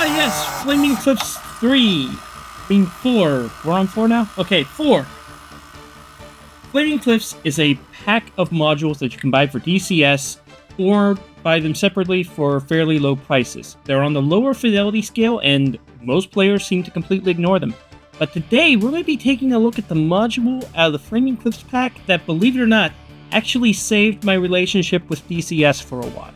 Ah, yes, Flaming Cliffs 3. Being 4. We're on 4 now? Okay, 4. Flaming Cliffs is a pack of modules that you can buy for DCS or buy them separately for fairly low prices. They're on the lower fidelity scale and most players seem to completely ignore them. But today we're going to be taking a look at the module out of the Flaming Cliffs pack that, believe it or not, actually saved my relationship with DCS for a while.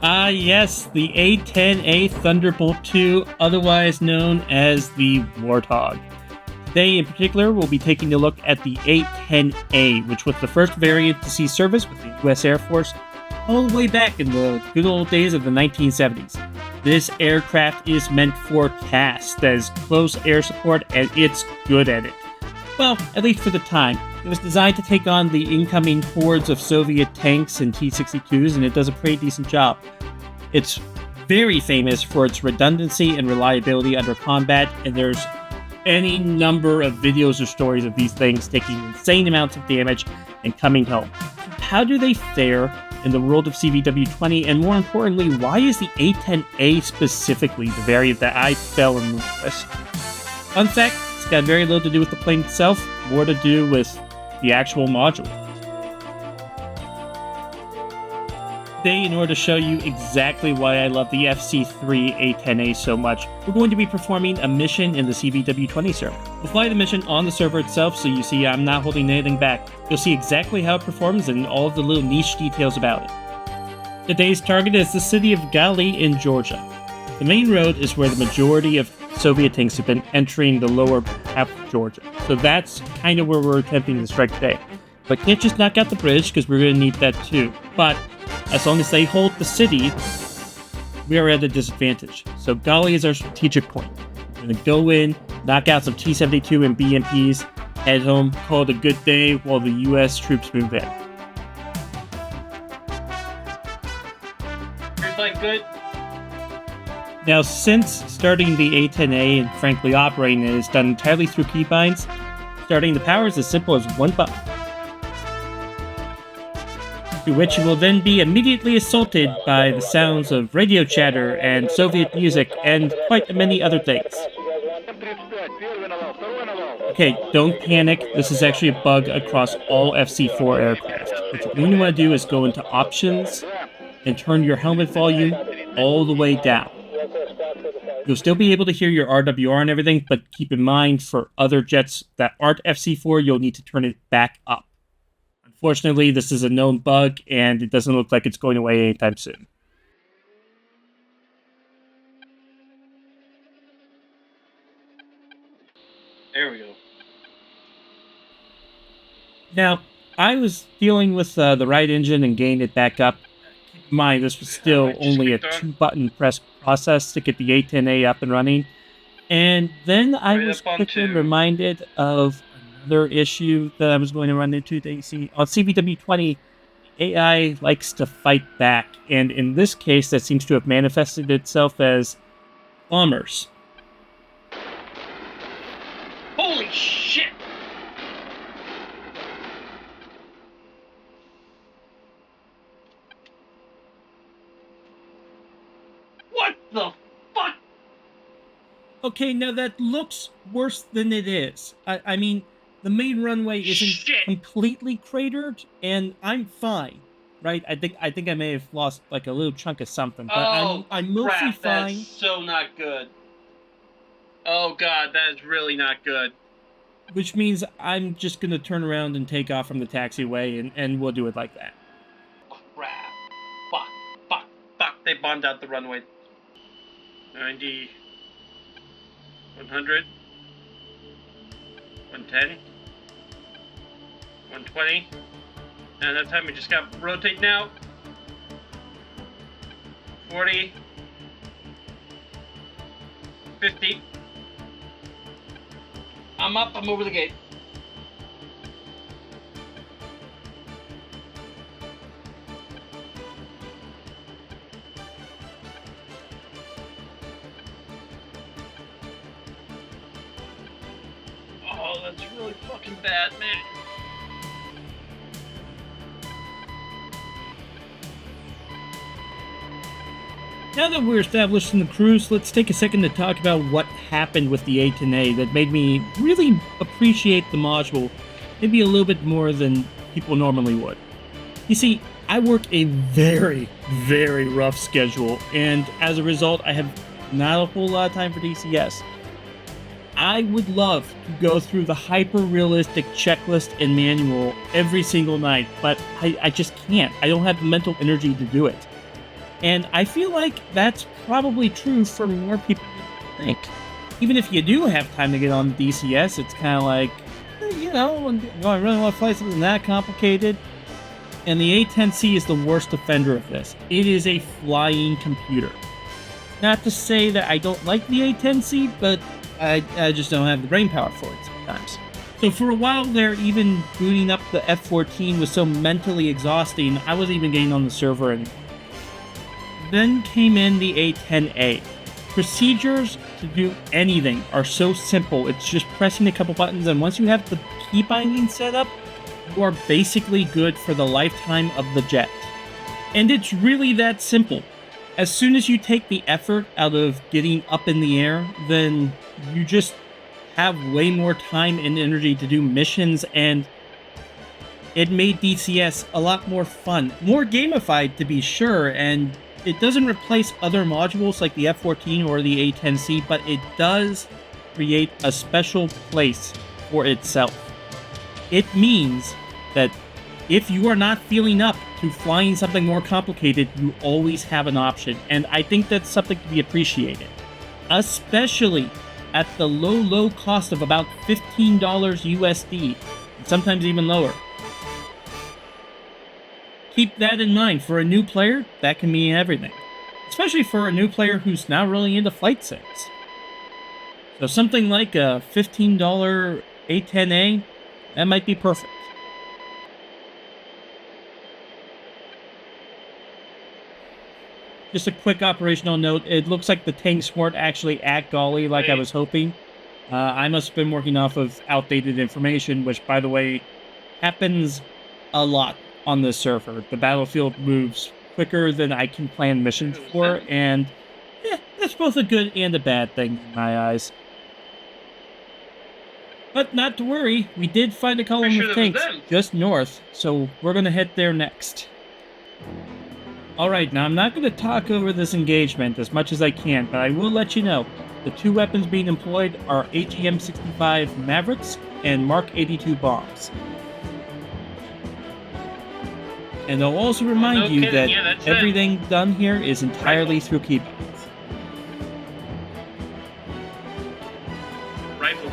Ah, yes, the A-10A Thunderbolt 2, otherwise known as the Warthog. Today, in particular, we'll be taking a look at the A-10A, which was the first variant to see service with the US Air Force all the way back in the good old days of the 1970s. This aircraft is meant for tasks, that is close air support, and it's good at it. Well, at least for the time. It was designed to take on the incoming hordes of Soviet tanks and T-62s, and it does a pretty decent job. It's very famous for its redundancy and reliability under combat, and there's any number of videos or stories of these things taking insane amounts of damage and coming home. How do they fare in the world of CVW-20, and more importantly, why is the A-10A specifically the variant that I fell in love with? Fun fact, it's got very little to do with the plane itself, more to do with the actual module. Today, in order to show you exactly why I love the FC3 A-10A so much, we're going to be performing a mission in the CVW-20 server. We'll fly the mission on the server itself, so you see I'm not holding anything back. You'll see exactly how it performs and all of the little niche details about it. Today's target is the city of Gali in Georgia. The main road is where the majority of Soviet tanks have been entering the lower half of Georgia, so that's kind of where we're attempting to strike today. But can't just knock out the bridge, because we're going to need that too. But as long as they hold the city, we are at a disadvantage. So Gali is our strategic point. We're going to go in, knock out some T-72 and BMPs, head home, call it a good day while the US troops move in. Everybody good? Now, since starting the A-10A and frankly operating it is done entirely through keybinds, starting the power is as simple as one button, to which you will then be immediately assaulted by the sounds of radio chatter and Soviet music and quite many other things. Okay, don't panic, this is actually a bug across all FC4 aircraft. What you're going to want to do is go into Options and turn your helmet volume all the way down. You'll still be able to hear your RWR and everything, but keep in mind for other jets that aren't FC4, you'll need to turn it back up. Unfortunately, this is a known bug, and it doesn't look like it's going away anytime soon. There we go. Now, I was dealing with the right engine and getting it back up. Keep in mind, this was still only a 2-button press process to get the A-10A up and running. And then I was quickly reminded of another issue that I was going to run into. That see, on CVW-20, AI likes to fight back, and in this case, that seems to have manifested itself as bombers. Holy shit! What the fuck? Okay, now that looks worse than it is. I mean, the main runway isn't completely cratered, and I'm fine, right? I think I may have lost like a little chunk of something, but I'm mostly fine. That's so not good. Oh god, that is really not good. Which means I'm just gonna turn around and take off from the taxiway, and we'll do it like that. Oh, crap. Fuck. They bombed out the runway. 90. 100. 110. 120. And that time we just got rotate now. 40. 50. I'm up, I'm over the gate. Oh, that's really fucking bad, man. Now that we're established in the cruise, let's take a second to talk about what happened with the A-10A that made me really appreciate the module maybe a little bit more than people normally would. You see, I work a very, very rough schedule, and as a result, I have not a whole lot of time for DCS. I would love to go through the hyper-realistic checklist and manual every single night, but I just can't. I don't have the mental energy to do it. And I feel like that's probably true for more people than you think. Even if you do have time to get on the DCS, it's kind of like, you know, I really want to play something that complicated. And the A-10C is the worst offender of this. It is a flying computer. Not to say that I don't like the A-10C, but I just don't have the brain power for it sometimes. So for a while there, even booting up the F-14 was so mentally exhausting, I wasn't even getting on the server anymore. Then came in the A-10A. Procedures to do anything are so simple. It's just pressing a couple buttons, and once you have the key binding set up, you are basically good for the lifetime of the jet. And it's really that simple. As soon as you take the effort out of getting up in the air, then you just have way more time and energy to do missions, and it made DCS a lot more fun. More gamified, to be sure, and it doesn't replace other modules like the F-14 or the A-10C, but it does create a special place for itself. It means that if you are not feeling up to flying something more complicated, you always have an option, and I think that's something to be appreciated. Especially at the low cost of about $15 USD, and sometimes even lower. Keep that in mind. For a new player, that can mean everything. Especially for a new player who's not really into flight sims. So something like a $15 A-10A, that might be perfect. Just a quick operational note, it looks like the tanks weren't actually at Golly like I was hoping. I must have been working off of outdated information, which, by the way, happens a lot on this server. The battlefield moves quicker than I can plan missions for, and that's both a good and a bad thing in my eyes. But not to worry, we did find a column of tanks just north, so we're going to head there next. Alright, now I'm not going to talk over this engagement as much as I can, but I will let you know, the two weapons being employed are AGM-65 Mavericks and Mark 82 bombs. And I'll also remind you that everything done here is entirely through keyboards. Rifle.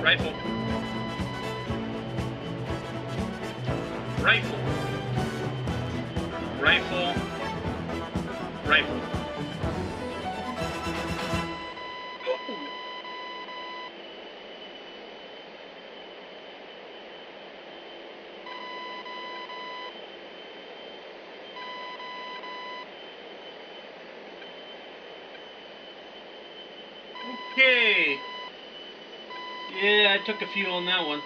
Rifle. Rifle. Rifle. Rifle. Okay. Yeah, I took a few on that one.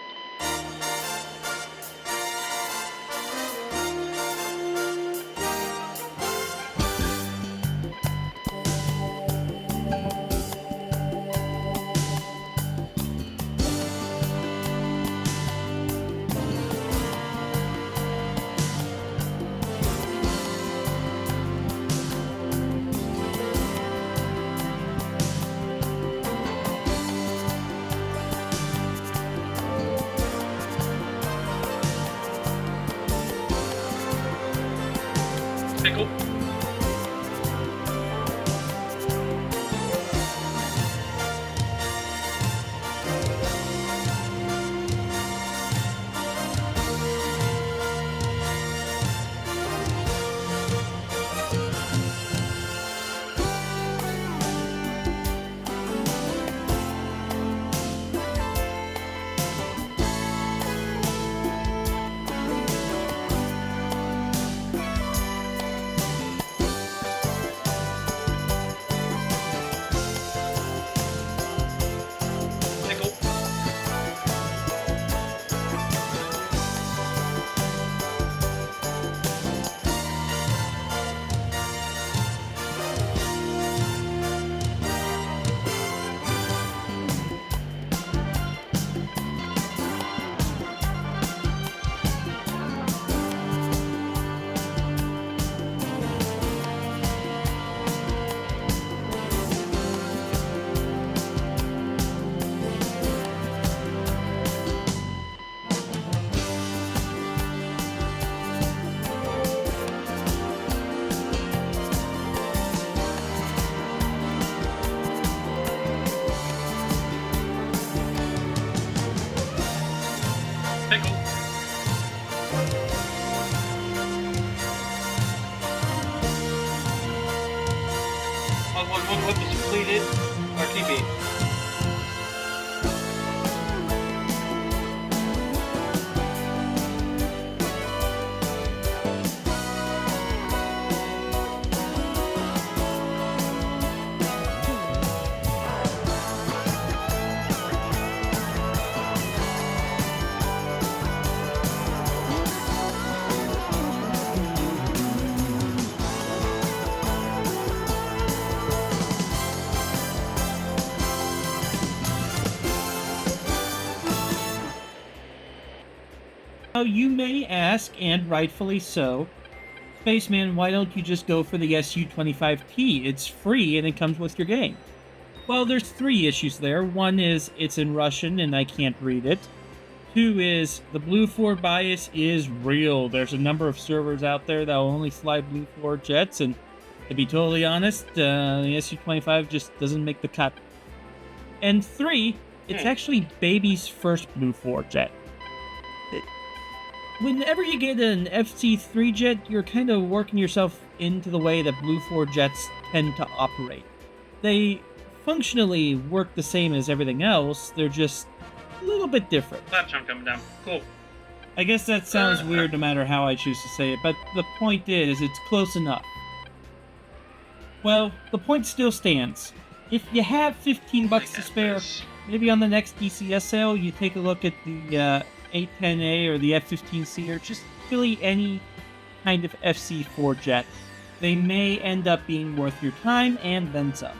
completed. RTB. Now, you may ask, and rightfully so, Spaceman, why don't you just go for the Su-25T? It's free and it comes with your game. Well, there's 3 issues there. One is it's in Russian and I can't read it. 2 is the Blue 4 bias is real. There's a number of servers out there that will only fly Blue 4 jets, and to be totally honest, the Su-25 just doesn't make the cut. And 3, it's actually Baby's first Blue 4 jet. Whenever you get an FC3 jet, you're kind of working yourself into the way that Blue 4 jets tend to operate. They functionally work the same as everything else, they're just a little bit different. Flap chunk coming down. Cool. I guess that sounds weird no matter how I choose to say it, but the point is, it's close enough. Well, the point still stands. If you have 15 bucks to spare, maybe on the next DCS sale, you take a look at the A-10A or the F-15C, or just really any kind of FC4 jet. They may end up being worth your time and then some.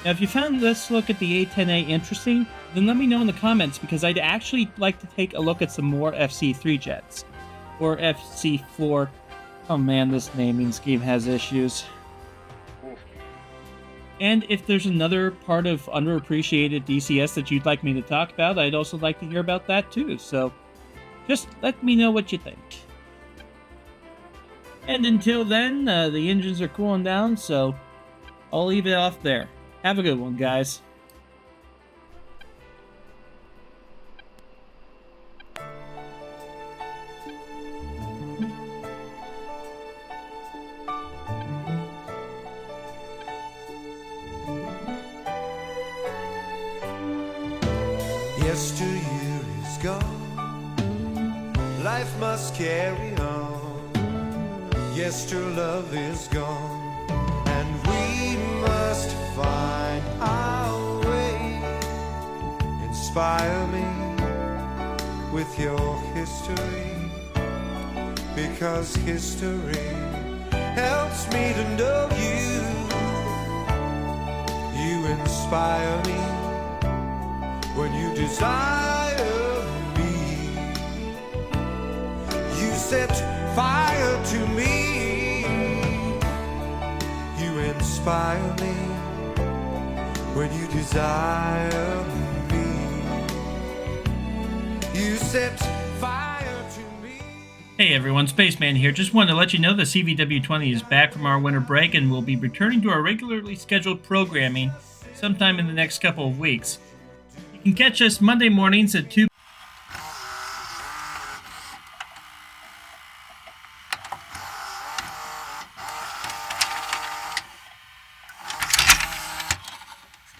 Now, if you found this look at the A-10A interesting, then let me know in the comments, because I'd actually like to take a look at some more FC3 jets. Or FC4. Oh man, this naming scheme has issues. And if there's another part of underappreciated DCS that you'd like me to talk about, I'd also like to hear about that too, so just let me know what you think. And until then, the engines are cooling down, so I'll leave it off there. Have a good one, guys. Yesteryear is gone, life must carry on. Yester love is gone, and we must find our way. Inspire me with your history, because history helps me to know you. You inspire me when you desire me. You set fire to me. You inspire me when you desire me. You set fire to me. Hey everyone, Spaceman here. Just wanted to let you know the CVW20 is back from our winter break and will be returning to our regularly scheduled programming sometime in the next couple of weeks. You can catch us Monday mornings at 2